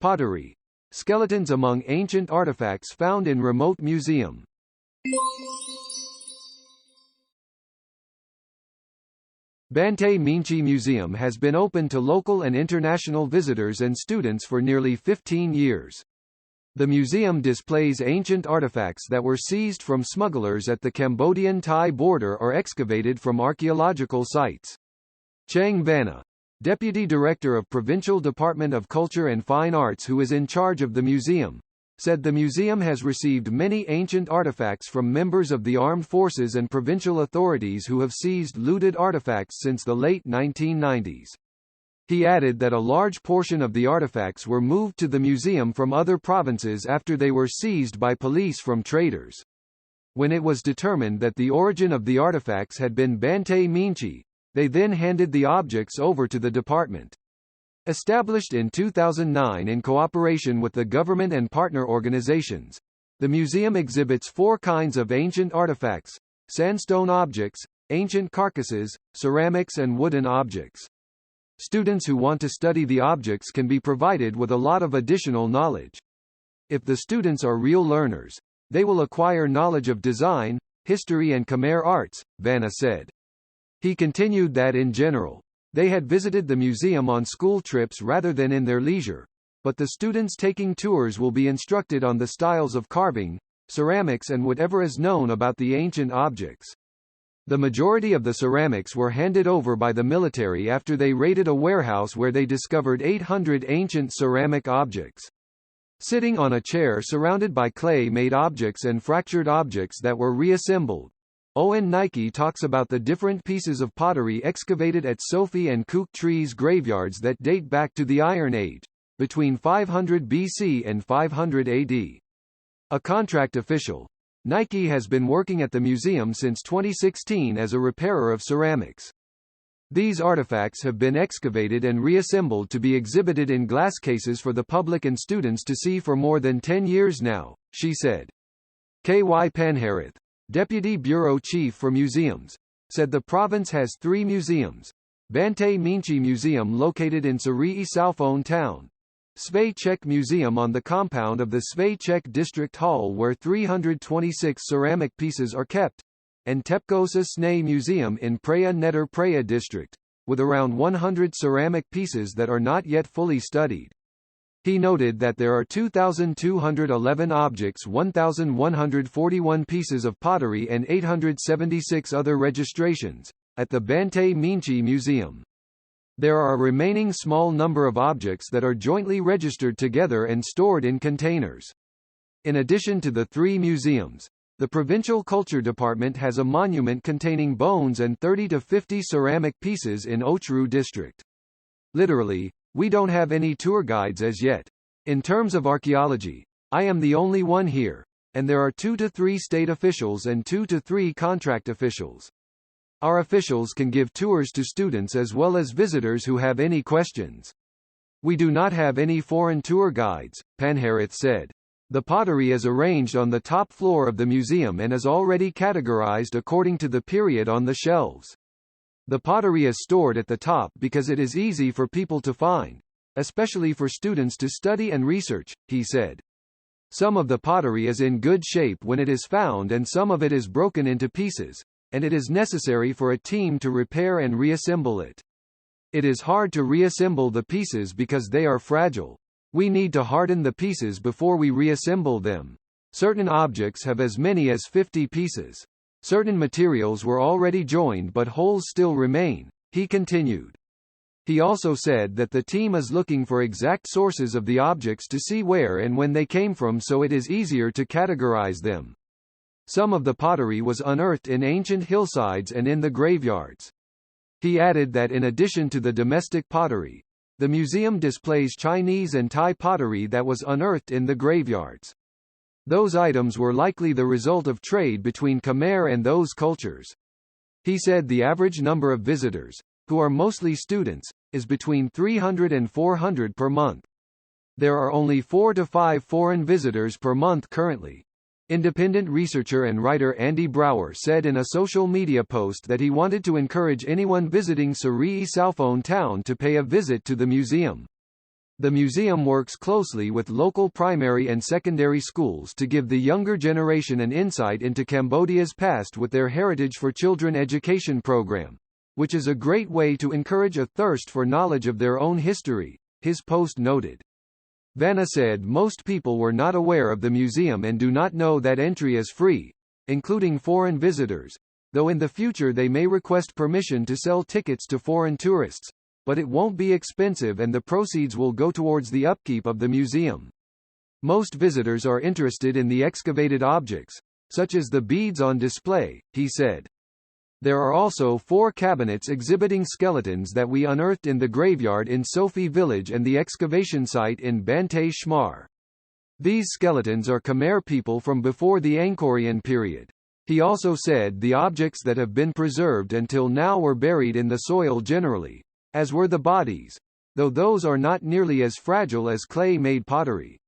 pottery. Skeletons among ancient artifacts found in remote museum. Banteay Meanchey Museum has been open to local and international visitors and students for nearly 15 years. The museum displays ancient artifacts that were seized from smugglers at the Cambodian-Thai border or excavated from archaeological sites. Chang Vanna, Deputy Director of Provincial Department of Culture and Fine Arts who is in charge of the museum, said the museum has received many ancient artifacts from members of the armed forces and provincial authorities who have seized looted artifacts since the late 1990s. He added that a large portion of the artifacts were moved to the museum from other provinces after they were seized by police from traders. When it was determined that the origin of the artifacts had been Banteay Meanchey, they then handed the objects over to the department. Established in 2009 in cooperation with the government and partner organizations, the museum exhibits 4 kinds of ancient artifacts: sandstone objects, ancient carcasses, ceramics and wooden objects. Students who want to study the objects can be provided with a lot of additional knowledge. If the students are real learners, they will acquire knowledge of design, history and Khmer arts, Vanna said. He continued that in general, they had visited the museum on school trips rather than in their leisure, but the students taking tours will be instructed on the styles of carving, ceramics and whatever is known about the ancient objects. The majority of the ceramics were handed over by the military after they raided a warehouse where they discovered 800 ancient ceramic objects. Sitting on a chair surrounded by clay-made objects and fractured objects that were reassembled, Owen Nike talks about the different pieces of pottery excavated at Sophie and Kook Trees graveyards that date back to the Iron Age, between 500 BC and 500 AD. A contract official, Nike has been working at the museum since 2016 as a repairer of ceramics. These artifacts have been excavated and reassembled to be exhibited in glass cases for the public and students to see for more than 10 years now, she said. K.Y. Panharith, Deputy Bureau Chief for Museums, said the province has 3 museums: Banteay Meanchey Museum located in Seri Salphone town, Svay Chek Museum on the compound of the Svay Chek District Hall where 326 ceramic pieces are kept, and Tepkosa Snay Museum in Preah Neter Preah District, with around 100 ceramic pieces that are not yet fully studied. He noted that there are 2,211 objects, 1,141 pieces of pottery and 876 other registrations at the Banteay Meanchey Museum. There are a remaining small number of objects that are jointly registered together and stored in containers. In addition to the 3 museums, the Provincial Culture Department has a monument containing bones and 30 to 50 ceramic pieces in Ochru district. Literally, we don't have any tour guides as yet. In terms of archaeology, I am the only one here, and there are 2 to 3 state officials and 2 to 3 contract officials. Our officials can give tours to students as well as visitors who have any questions. We do not have any foreign tour guides, Panharith said. The pottery is arranged on the top floor of the museum and is already categorized according to the period on the shelves. The pottery is stored at the top because it is easy for people to find, especially for students to study and research, he said. Some of the pottery is in good shape when it is found and some of it is broken into pieces, and it is necessary for a team to repair and reassemble it. It is hard to reassemble the pieces because they are fragile. We need to harden the pieces before we reassemble them. Certain objects have as many as 50 pieces. Certain materials were already joined but holes still remain, he continued. He also said that the team is looking for exact sources of the objects to see where and when they came from so it is easier to categorize them. Some of the pottery was unearthed in ancient hillsides and in the graveyards. He added that in addition to the domestic pottery, the museum displays Chinese and Thai pottery that was unearthed in the graveyards. Those items were likely the result of trade between Khmer and those cultures. He said the average number of visitors, who are mostly students, is between 300 and 400 per month. There are only 4 to 5 foreign visitors per month currently. Independent researcher and writer Andy Brouwer said in a social media post that he wanted to encourage anyone visiting Seri Salphone town to pay a visit to the museum. The museum works closely with local primary and secondary schools to give the younger generation an insight into Cambodia's past with their Heritage for Children education program, which is a great way to encourage a thirst for knowledge of their own history, his post noted. Vanna said most people were not aware of the museum and do not know that entry is free, including foreign visitors, though in the future they may request permission to sell tickets to foreign tourists, but it won't be expensive and the proceeds will go towards the upkeep of the museum. Most visitors are interested in the excavated objects, such as the beads on display, he said. There are also 4 cabinets exhibiting skeletons that we unearthed in the graveyard in Sophie village and the excavation site in Banteay Meanchey. These skeletons are Khmer people from before the Angkorian period. He also said the objects that have been preserved until now were buried in the soil generally, as were the bodies, though those are not nearly as fragile as clay-made pottery.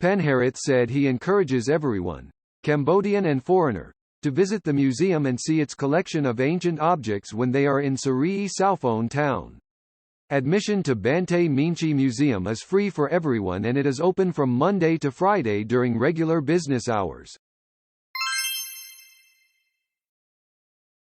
Penharith said he encourages everyone, Cambodian and foreigner, to visit the museum and see its collection of ancient objects when they are in Sarii Souphone town. Admission to Banteay Meanchey Museum is free for everyone and it is open from Monday to Friday during regular business hours.